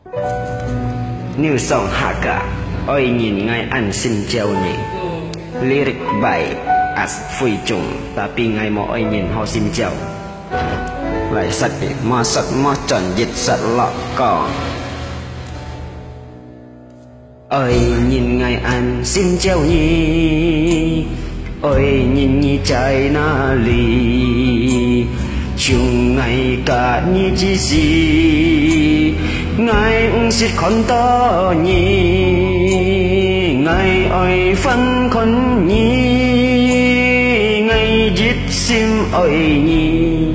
New song Haga ôi nhìn ngay ăn xin chào nhỉ lyric bài as phui trùng tapi ngay mọi ôi nhìn họ xin chào lại sạch mà tròn dịch sạch lọ cỏ ôi nhìn ngay ăn xin chào nhỉ ôi nhìn nhỉ trái na lì chung ngày cả nhỉ chỉ gì ngày xịt con to nhỉ ngày ôi phân con nhỉ ngày giết sim ôi nhỉ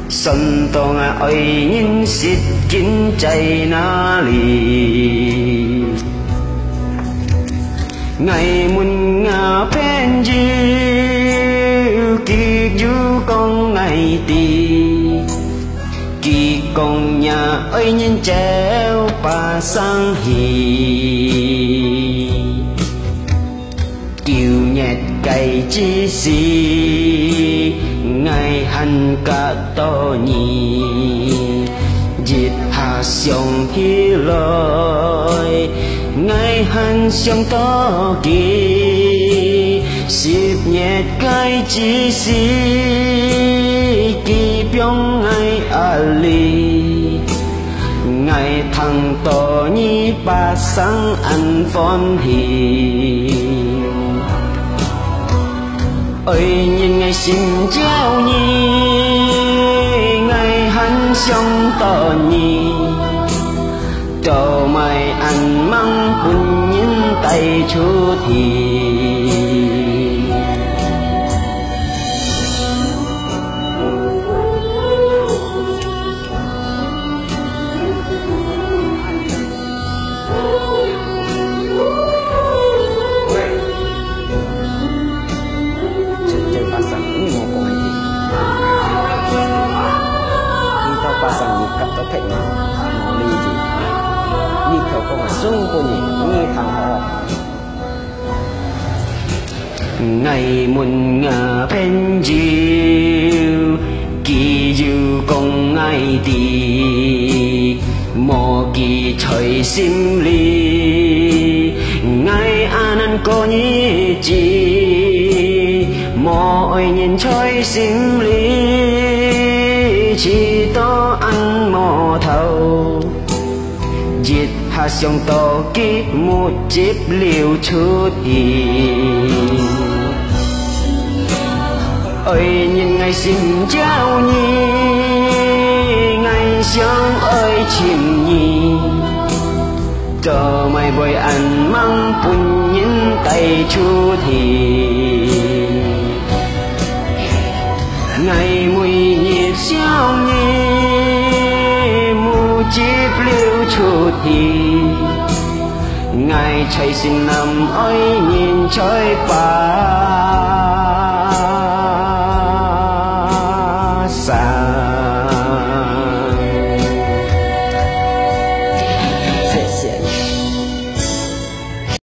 sân to ngà ôi nhìn xịt kín chạy na lì ngày muốn ngà pen kỳ du con ngày tì kỳ con nhà ơi nhìn treo pa sang hì kiều nhẹt cày chi xì ngày hành cả to nhì dịp hà sông hi lôi ngày hành sông to kỳ xịp nhẹt cày chi xì kỳ biong ngày ali ngày thằng to nhi ba sáng ăn phòn hì ơi nhìn ngày xin chào nhi ngày hắn sông to nhi cho mày ăn măng kun nhìn tay chú thì pasang nikat to thẹn nó đi gì đi theo con mà xuân của nhỉ như thằng họ ngày muôn ngà bên chiều kỳ du con ngày đi mò kỳ trời sim li ngày an ăn có nhỉ chi mò ơi nhìn trời sim li chỉ to ăn mò thầu giết hà sông to kít một chiếc liều chút thì ơi nhìn ngày xin chào nhi ngày sáng ơi chim nhi cho mày bồi ăn măng bùn nhìn tay chút thì ngày mùi nhịp sao nhỉ mù chip liêu chút thì ngày chạy xin nằm ơi nhìn trời pa xa